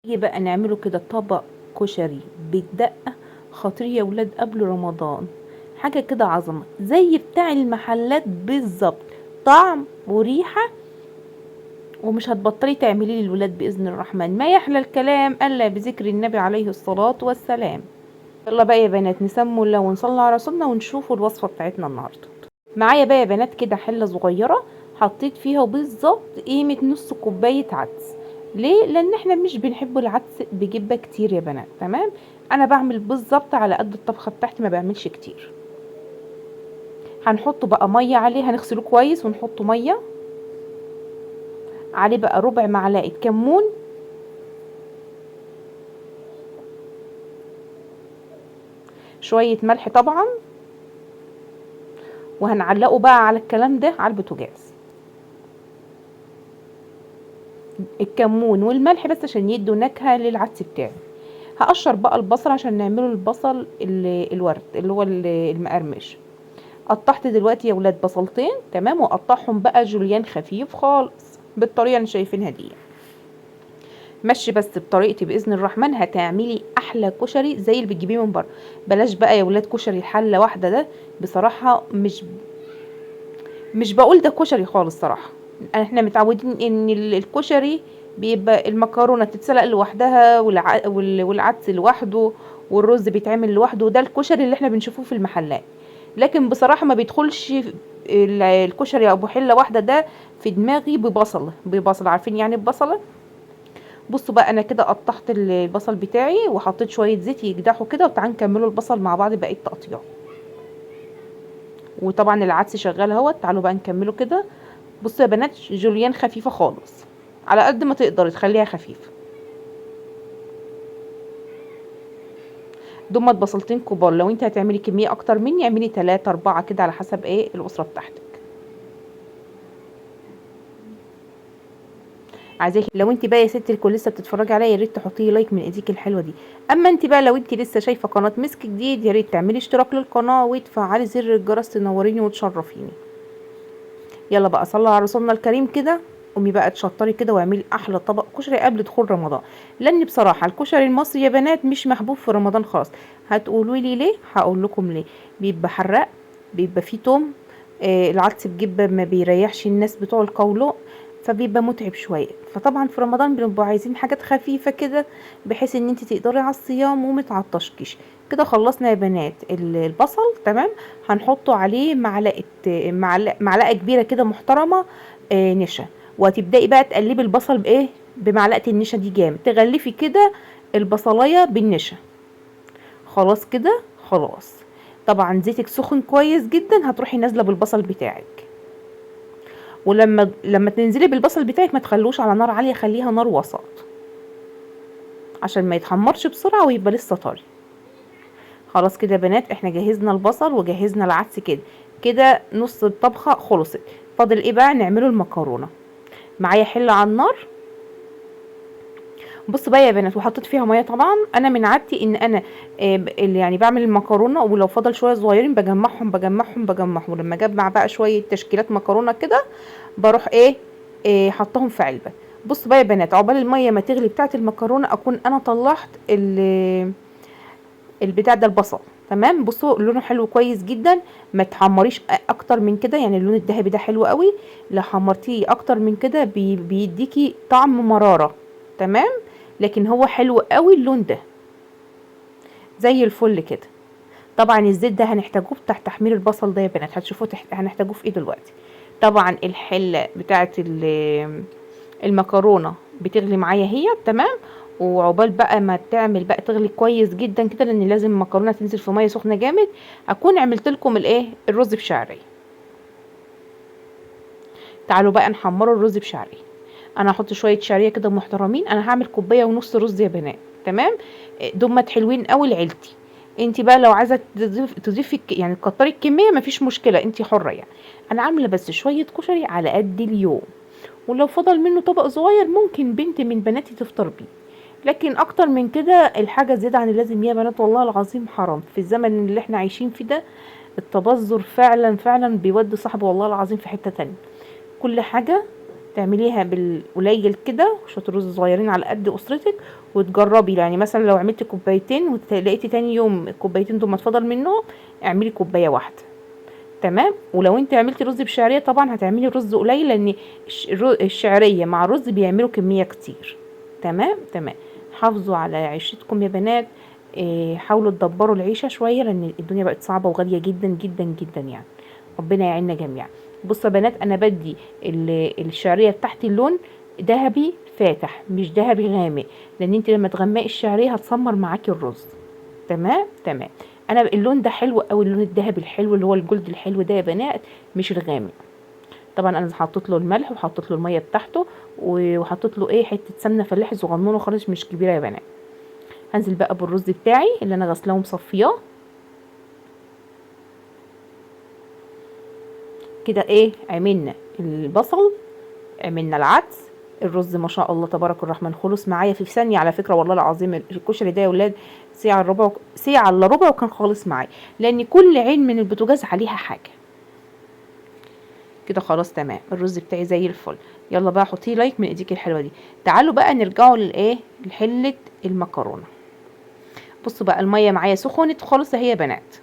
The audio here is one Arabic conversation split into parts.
نيجي بقى نعمله كده طبق كشري بالدقة، خطير يا ولاد قبل رمضان. حاجة كده عظمة زي بتاع المحلات بالظبط، طعم وريحة، ومش هتبطلي تعمليه للولاد بإذن الرحمن. ما يحلى الكلام ألا بذكر النبي عليه الصلاة والسلام. يلا بقى يا بنات نسموا الله ونصلي على رسولنا ونشوفوا الوصفة بتاعتنا النهاردة. معايا بقى يا بنات كده حلة صغيرة، حطيت فيها بالظبط قيمة نص كوباية عدس. ليه؟ لان احنا مش بنحب العدس بجبة كتير يا بنات. تمام، انا بعمل بالظبط على قد الطبخة بتاعتي، ما بعملش كتير. هنحط بقى مية عليه، هنغسله كويس ونحط مية عليه بقى ربع معلقة كمون، شوية ملح طبعا، وهنعلقه بقى على الكلام ده على البوتاجاز. الكمون والملح بس عشان يدوا نكهة للعدس بتاعي. هقشر بقى البصل عشان نعمله البصل الورد اللي هو المقرمش. قطعت دلوقتي يا ولاد بصلتين، تمام، وقطعهم بقى جوليان خفيف خالص بالطريقه اللي شايفينها دي. مشي بس بطريقتي باذن الرحمن هتعملي احلى كشري زي اللي بتجيبيه من بره. بلاش بقى يا ولاد كشري حله واحده، ده بصراحه مش بقول ده كشري خالص صراحه. احنا متعودين ان الكشري بيبقى المكرونه تتسلق لوحدها والعدس لوحده والرز بيتعمل لوحده، ده الكشري اللي احنا بنشوفه في المحلات. لكن بصراحه ما بيدخلش الكشري ابو حله واحده ده في دماغي ببصل. عارفين يعني ببصله؟ بصوا بقى انا كده قطعت البصل بتاعي وحطيت شويه زيت يقدحوا كده، وتعالوا نكملوا البصل مع بعض بقيه تقطيعه. وطبعا العدس شغال اهوت، تعالوا بقى نكمله كده. بصوا يا بنات جوليان خفيفه خالص، على قد ما تقدري تخليها خفيفه. دمت بصلتين كبار، لو انت هتعملي كميه اكتر مني اعملي 3 4 كده على حسب ايه الاسره بتاعتك. عايزاكي لو انت بقى يا ستي الكل لسه بتتفرجي عليا، يا ريت تحطي لي لايك من ايديك الحلوه دي. اما انت بقى لو انت لسه شايفه قناه مسك جديد، يا ريت تعملي اشتراك للقناه وتفعلي زر الجرس تنوريني وتشرفيني. يلا بقى صلوا على رسولنا الكريم كده. قومي بقى تشطري كده واعملي احلى طبق كشري قبل دخول رمضان، لان بصراحه الكشري المصري يا بنات مش محبوب في رمضان خالص. هتقولوا لي ليه؟ هقول لكم ليه. بيبقى حراق، بيبقى فيه توم، العدس بجبه ما بيريحش الناس بتوع القولون، فبيبقى متعب شويه. فطبعا في رمضان بنبقى عايزين حاجات خفيفه كده بحيث ان انت تقدري على الصيام ومتعطشكيش. كده خلصنا يا بنات البصل، تمام. هنحطه عليه معلقه كبيره كده محترمه نشا، وهتبداي بقى تقلبي البصل بايه؟ بمعلقه النشا دي جامد، تغلفي كده البصلايه بالنشا. خلاص كده خلاص. طبعا زيتك سخن كويس جدا، هتروحي نازله بالبصل بتاعك. ولما تنزلي بالبصل بتاعك ما تخلوش على نار عاليه، خليها نار وسط عشان ما يتحمرش بسرعه ويبقى لسه طري. خلاص كده يا بنات احنا جهزنا البصل وجهزنا العدس كده. كده نص الطبخه خلصت. فاضل ايه بقى؟ نعمله المكرونه. معايا حله على النار. بصوا بقى يا بنات، وحطيت فيها ميه طبعا. انا من عادتي ان انا اللي يعني بعمل المكرونه، ولو فضل شويه صغيرين بجمعهم. لما اجمع بقى شويه تشكيلات مكرونه كده بروح حطهم في علبه. بصوا بقى يا بنات، عقبال الميه ما تغلي بتاعه المكرونه اكون انا طلعت البتاع ده البصل. تمام، بصوا لونه حلو كويس جدا. ما تحمريش اكتر من كده، يعني اللون الذهبي ده حلو قوي. لو حمرتيه اكتر من كده بيديكي طعم مرارة. تمام، لكن هو حلو قوي اللون ده زي الفل كده. طبعا الزيت ده هنحتاجه بتاع تحمير البصل ده يا بنات، هتشوفوا هنحتاجه في ايه دلوقتي. طبعا الحله بتاعه المكرونه بتغلي معايا هي، تمام. وعقبال بقى ما تعمل بقى تغلي كويس جدا كده، لان لازم المكرونه تنزل في ميه سخنه جامد. اكون عملت لكم الرز بشعريه. تعالوا بقى نحمروا الرز بشعريه. انا هحط شويه شعريه كده محترمين، انا هعمل كوبايه ونص رز يا بنات، تمام. دمت حلوين قوي لعيلتي. انت بقى لو عايزه تضيفي يعني تكتري الكميه مفيش مشكله، انت حره يعني. انا عامله بس شويه كشري على قد اليوم، ولو فضل منه طبق صغير ممكن بنت من بناتي تفطر بيه. لكن اكتر من كده الحاجه زياده عن اللازم يا بنات والله العظيم حرام في الزمن اللي احنا عايشين فيه ده. التبذر فعلا فعلا بيودي صاحبه والله العظيم في حته تانية. كل حاجه تعمليها بالقليل كده، شويه رز صغيرين على قد اسرتك، وتجربي. يعني مثلا لو عملتي كوبايتين ولقيتي تاني يوم الكوبايتين دول ما اتفضل منهم، اعملي كوبايه واحده. تمام. ولو انت عملتي رز بشعريه طبعا هتعملي رز قليل، لان الشعريه مع الرز بيعملوا كميه كتير. تمام تمام. حافظوا على عيشتكم يا بنات. حاولوا تدبروا العيشه شويه، لان الدنيا بقت صعبه وغاليه جدا جدا جدا يعني. ربنا يعيننا جميعا. بصوا يا بنات، انا بدي الشعريه بتاعتي اللون ذهبي فاتح، مش ذهبي غامق، لان انت لما تغمقي الشعريه هتسمر معاكي الرز. تمام تمام. انا اللون ده حلو قوي، اللون الذهبي الحلو اللي هو الجلد الحلو ده يا بنات، مش الغامق. طبعا انا حطيت له الملح وحطيت له الميه بتاعته، وحطيت له حته سمنه فلاحي صغنونه خالص مش كبيره يا بنات. هنزل بقى بالرز بتاعي اللي انا غسلاه ومصفياه كده. عملنا البصل، عملنا العدس، الرز ما شاء الله تبارك الرحمن خلص معايا في ثانيه على فكره، والله العظيم الكشري ده يا ولاد ساعه الا ربع، ساعه الا ربع وكان خالص معايا، لان كل عين من البوتاجاز عليها حاجه كده. خلاص تمام، الرز بتاعي زي الفل. يلا بقى حطي لايك من ايديك الحلوه دي. تعالوا بقى نرجعوا لحله المكرونه. بصوا بقى، الميه معايا سخنت خالص اهي يا بنات.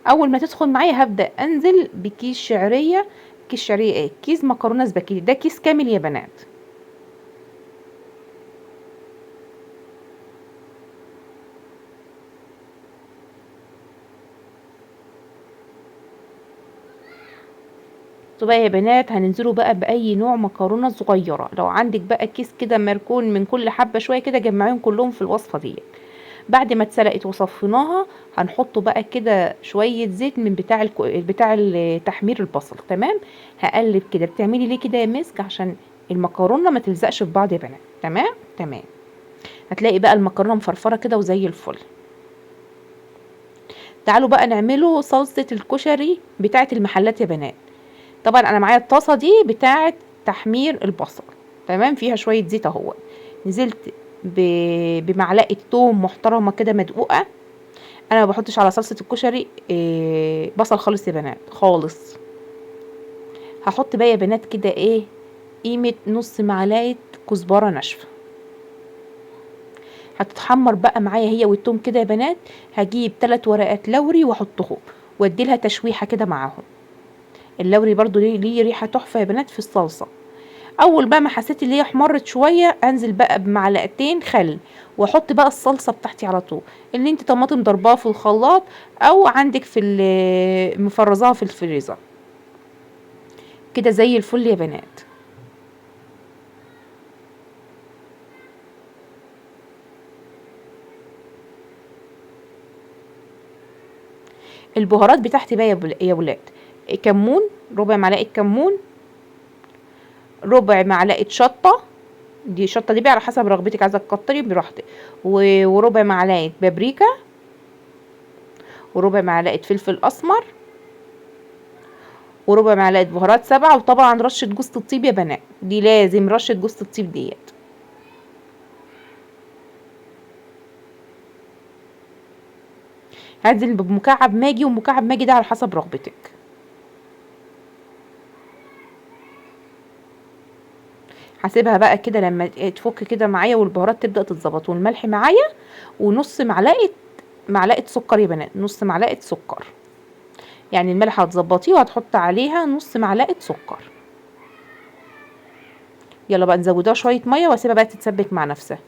اول ما تسخن معايا هبدا انزل بكيس شعريه. كيس شعريه كيس مكرونه سباكيتي، ده كيس كامل يا بنات. بقى يا بنات هننزلوا بقى باي نوع مكرونه صغيره، لو عندك بقى كيس كده مركون من كل حبه شويه كده، جمعيهم كلهم في الوصفه دي. بعد ما اتسلقت وصفيناها هنحط بقى كده شويه زيت من بتاع تحمير البصل. تمام. هقلب كده. بتعملي ليه كده يا مسك؟ عشان المكرونه ما تلزقش في بعض يا بنات. تمام تمام. هتلاقي بقى المكرونه مفرفره كده وزي الفل. تعالوا بقى نعمله صلصه الكشري بتاعه المحلات يا بنات. طبعا انا معايا الطاسه دي بتاعه تحمير البصل. تمام. فيها شويه زيت اهو. نزلت بمعلقه توم محترمه كده مدقوقه. انا ما بحطش على صلصه الكشري بصل خالص يا بنات خالص. هحط بقى يا بنات كده قيمه نص معلقه كزبره ناشفه. هتتحمر بقى معايا هي والتوم كده يا بنات. هجيب 3 ورقات لوري واحطهم وادي لها تشويحه كده معاهم. اللوري برضو ليه ريحه تحفه يا بنات في الصلصه. اول بقى ما حسيت ان هي احمرت شويه انزل بقى بمعلقتين خل، واحط بقى الصلصه بتاعتي على طول، اللي انت طماطم ضرباها في الخلاط او عندك في مفرزاها في الفريزر كده زي الفل يا بنات. البهارات بتاعتي بقى يا ولاد، كمون، ربع معلقه كمون، ربع معلقه شطه. دي الشطه دي بقى على حسب رغبتك، عايزه تكتري براحتك. وربع معلقه بابريكا، وربع معلقه فلفل اسمر، وربع معلقه بهارات سبعة، وطبعا رشه جوز الطيب يا بنات، دي لازم رشه جوز الطيب ديت. هنزل بمكعب ماجي، ومكعب ماجي ده على حسب رغبتك. هسيبها بقى كده لما تفك كده معايا والبهارات تبدا تتظبط والملح معايا، ونص معلقه سكر يا بنات، نص معلقه سكر. يعني الملح هتظبطيه وهتحط عليها نص معلقه سكر. يلا بقى نزودها شويه ميه واسيبها بقى تتسبك مع نفسها.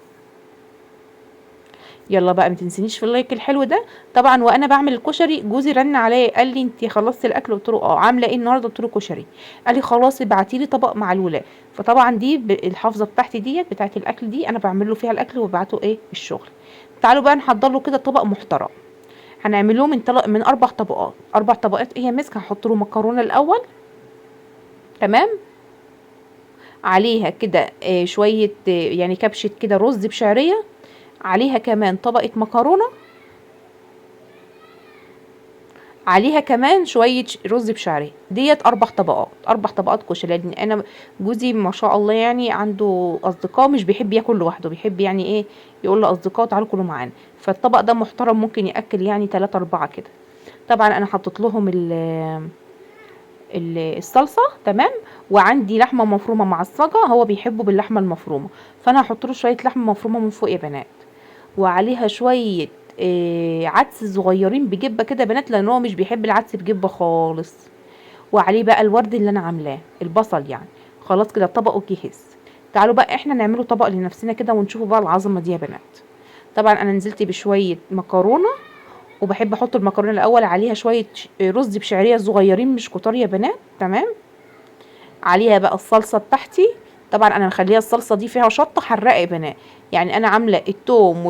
يلا بقى ما تنسينيش في اللايك الحلو ده. طبعا وانا بعمل الكشري جوزي رن عليا قال لي انت خلصتي الاكل؟ قلت له اه. عامله ايه النهارده؟ قلت له كشري. قال لي خلاص ابعتي لي طبق مع الولاد. فطبعا دي الحافظه بتاعتي ديت بتاعت الاكل دي انا بعمل له فيها الاكل وببعته الشغل. تعالوا بقى نحضر له كده طبق محترم. هنعمله من 4 طبقات. 4 طبقات هي مسك. هحط له مكرونه الاول. تمام. عليها كده شويه يعني كبشه كده رز بشعريه. عليها كمان طبقه مكرونه. عليها كمان شويه رز بشعريه. ديت 4 طبقات. 4 طبقات كشري. لان انا جوزي ما شاء الله يعني عنده اصدقاء مش بيحب ياكل لوحده، بيحب يعني يقول لاصدقائه تعالوا كلوا معانا. فالطبق ده محترم، ممكن ياكل يعني 3 4 كده. طبعا انا حطيت لهم الصلصه. تمام. وعندي لحمه مفرومه معصجه، هو بيحبه باللحمه المفرومه، فانا هحط له شويه لحمه مفرومه من فوق يا بنات، وعليها شويه عدس صغيرين بجبه كده يا بنات، لان هو مش بيحب العدس بجبه خالص. وعليه بقى الورد اللي انا عاملاه، البصل يعني. خلاص كده طبقه جهز. تعالوا بقى احنا نعمله طبق لنفسنا كده ونشوفوا بقى العظمه دي يا بنات. طبعا انا نزلت بشويه مكرونه، وبحب احط المكرونه الاول عليها شويه رز بشعريه صغيرين مش كتار يا بنات. تمام. عليها بقى الصلصه بتاعتي. طبعا انا مخليها الصلصه دي فيها شطه حراقه يا بنات، يعني انا عامله التوم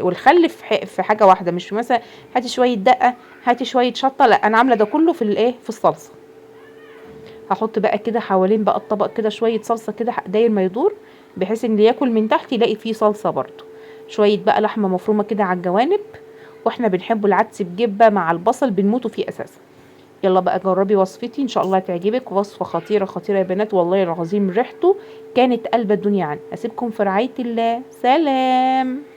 والخل في حاجه واحده، مش مثلا هاتي شويه دقه هاتي شويه شطه، لا انا عامله ده كله في الايه في الصلصه. هحط بقى كده حوالين بقى الطبق كده شويه صلصه كده داير ما يدور، بحيث ان اللي ياكل من تحت يلاقي فيه صلصه برضو. شويه بقى لحمه مفرومه كده على الجوانب، واحنا بنحبه العدس بجبه مع البصل بنموتوا فيه اساسا. يلا بقى جربي وصفتي ان شاء الله هتعجبك، وصفه خطيره خطيره يا بنات، والله العظيم ريحته كانت قلب الدنيا عني. اسيبكم في رعايه الله، سلام.